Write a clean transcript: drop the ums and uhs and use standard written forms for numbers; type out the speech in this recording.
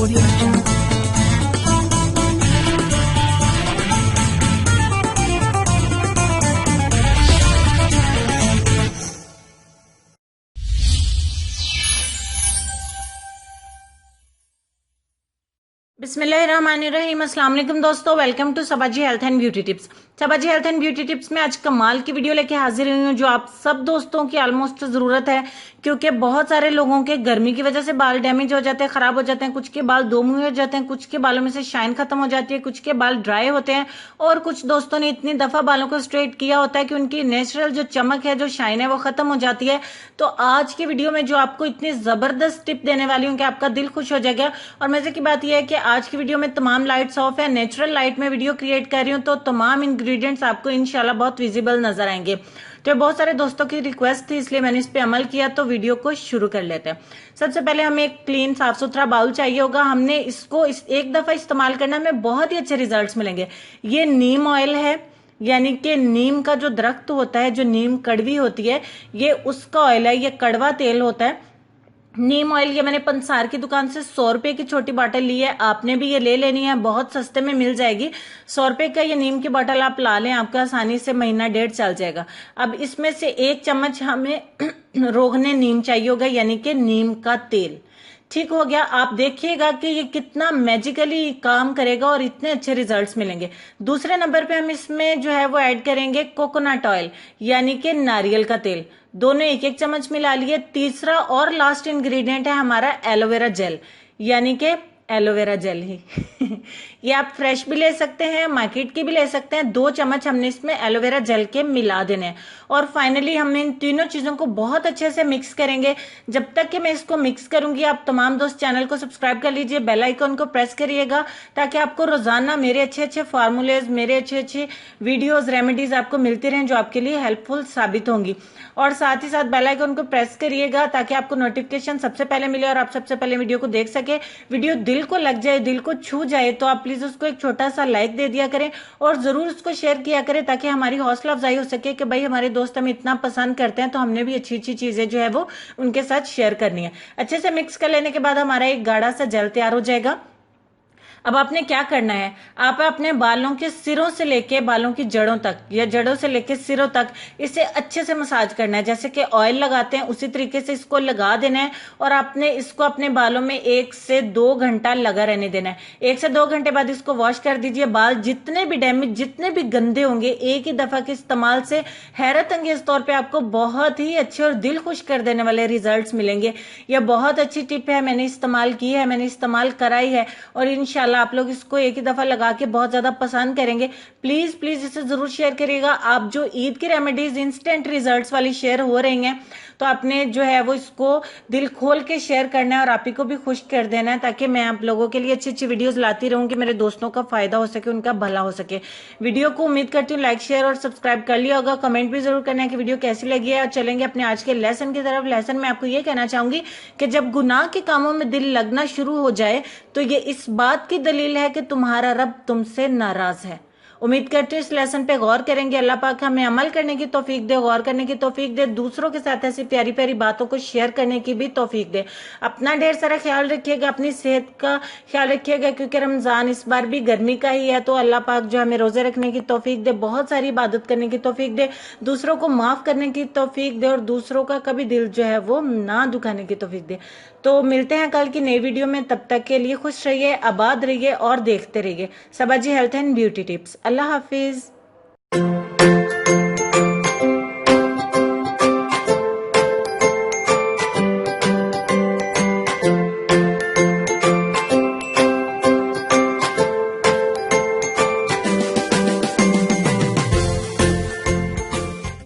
Audio Jungle. बिस्मिल्लाहिर्रहमानिर्रहीम। अस्सलाम वालेकुम दोस्तों, welcome to Sabaji health and beauty tips. Sabaji health and beauty tips में आज कमाल की वीडियो लेके हाजिर हुई हूँ जो आप सब दोस्तों की ऑलमोस्ट जरूरत है, क्योंकि बहुत सारे लोगों के गर्मी की वजह से बाल डैमेज हो जाते हैं, खराब हो जाते हैं, कुछ के बाल दो मुंह हो जाते हैं, कुछ के बालों में से शाइन खत्म हो जाती है, कुछ के बाल ड्राई होते हैं और कुछ दोस्तों ने इतनी दफा बालों को स्ट्रेट किया होता है कि उनकी नेचुरल जो चमक है, जो शाइन है, वो खत्म हो जाती है। तो आज की वीडियो में जो आपको इतनी जबरदस्त टिप देने वाली हूँ कि आपका दिल खुश हो जाएगा। और मजे की बात यह है कि आज की वीडियो में तमाम लाइट्स ऑफ है, नेचुरल लाइट में वीडियो क्रिएट कर रही हूँ, तो तमाम इंग्रेडिएंट्स आपको इंशाल्लाह बहुत विजिबल नजर आएंगे। तो बहुत सारे दोस्तों की रिक्वेस्ट थी, इसलिए मैंने इस पे अमल किया। तो वीडियो को शुरू कर लेते हैं। सबसे पहले हमें एक क्लीन साफ सुथरा बाउल चाहिए होगा। हमने इसको एक दफा इस्तेमाल करना, हमें बहुत ही अच्छे रिजल्ट्स मिलेंगे। ये नीम ऑयल है, यानी कि नीम का जो दरख्त होता है, जो नीम कड़वी होती है, ये उसका ऑयल है, ये कड़वा तेल होता है। नीम ऑयल ये मैंने पंसार की दुकान से 100 रुपए की छोटी बॉटल ली है, आपने भी ये ले लेनी है, बहुत सस्ते में मिल जाएगी। 100 रुपए का ये नीम की बॉटल आप ला लें, आपका आसानी से महीना डेढ़ चल जाएगा। अब इसमें से 1 चम्मच हमें रोगने नीम चाहिए होगा, यानी कि नीम का तेल। ठीक हो गया। आप देखिएगा कि ये कितना मैजिकली काम करेगा और इतने अच्छे रिजल्ट्स मिलेंगे। दूसरे नंबर पे हम इसमें जो है वो ऐड करेंगे कोकोनट ऑयल, यानी कि नारियल का तेल। दोनों 1-1 चम्मच मिला लिए। तीसरा और लास्ट इंग्रेडिएंट है हमारा एलोवेरा जेल, यानी कि एलोवेरा जेल ही ये आप फ्रेश भी ले सकते हैं, मार्केट की भी ले सकते हैं। 2 चम्मच हमने इसमें एलोवेरा जेल के मिला देने हैं। और फाइनली हम इन तीनों चीजों को बहुत अच्छे से मिक्स करेंगे। जब तक कि मैं इसको मिक्स करूंगी, आप तमाम दोस्त चैनल को सब्सक्राइब कर लीजिए, बेल आइकन को प्रेस करिएगा, ताकि आपको रोजाना मेरे अच्छे अच्छे फार्मूलेज, मेरे अच्छे अच्छे वीडियोज, रेमेडीज आपको मिलती रहें जो आपके लिए हेल्पफुल साबित होंगी। और साथ ही साथ बेल आइकन को प्रेस करिएगा ताकि आपको नोटिफिकेशन सबसे पहले मिले और आप सबसे पहले वीडियो को देख सके। वीडियो दिल को लग जाए, दिल को छू जाए, तो आप प्लीज उसको एक छोटा सा लाइक दे दिया करें और जरूर उसको शेयर किया करें, ताकि हमारी हौसला अफजाई हो सके कि भाई हमारे दोस्त हमें इतना पसंद करते हैं, तो हमने भी अच्छी अच्छी चीजें जो है वो उनके साथ शेयर करनी है। अच्छे से मिक्स कर लेने के बाद हमारा एक गाढ़ा सा जेल तैयार हो जाएगा। अब आपने क्या करना है, आप अपने बालों के सिरों से लेके बालों की जड़ों तक, या जड़ों से लेके सिरों तक इसे अच्छे से मसाज करना है। जैसे कि ऑयल लगाते हैं उसी तरीके से इसको लगा देना है और आपने इसको अपने बालों में 1 से 2 घंटा लगा रहने देना है। 1 से 2 घंटे बाद इसको वॉश कर दीजिए। बाल जितने भी डैमेज, जितने भी गंदे होंगे, एक ही दफा के इस्तेमाल से हैरत अंगेज तौर पर आपको बहुत ही अच्छे और दिल खुश कर देने वाले रिजल्ट मिलेंगे। यह बहुत अच्छी टिप है, मैंने इस्तेमाल की है, मैंने इस्तेमाल कराई है और इंशाल्लाह आप लोग इसको एक ही दफा लगा के बहुत ज्यादा पसंद करेंगे। प्लीज प्लीज इसे जरूर शेयर करिएगा। आप जो ईद की रेमेडीज इंस्टेंट रिजल्ट्स वाली शेयर हो रही हैं, तो आपने जो है वो इसको दिल खोल के शेयर करना है और आप ही को भी खुश कर देना है, ताकि मैं आप लोगों के लिए अच्छी अच्छी वीडियोस लाती रहूं कि मेरे दोस्तों का फायदा हो सके, उनका भला हो सके। वीडियो को उम्मीद करती हूँ लाइक, शेयर और सब्सक्राइब कर लिया होगा। कमेंट भी जरूर करना है कि वीडियो कैसी लगी है। और चलेंगे अपने आज के लेसन की तरफ। लेसन में आपको ये कहना चाहूंगी कि जब गुनाह के कामों में दिल लगना शुरू हो जाए, तो ये इस बात की दलील है कि तुम्हारा रब तुमसे नाराज है। उम्मीद करते हैं इस लेसन पे गौर करेंगे। अल्लाह पाक हमें अमल करने की तौफीक दे, गौर करने की तौफीक दे, दूसरों के साथ ऐसी प्यारी प्यारी बातों को शेयर करने की भी तौफीक दे। अपना ढेर सारा ख्याल रखिएगा, अपनी सेहत का ख्याल रखिएगा, क्योंकि रमजान इस बार भी गर्मी का ही है। तो अल्लाह पाक जो हमें रोजे रखने की तौफीक दे, बहुत सारी इबादत करने की तौफीक दे, दूसरों को माफ करने की तौफीक दे और दूसरों का कभी दिल जो है वो ना दुखाने की तौफीक दे। तो मिलते हैं कल की नई वीडियो में। तब तक के लिए खुश रहिए, आबाद रहिए और देखते रहिए Sabaji health and beauty tips. अल्लाह हाफिज।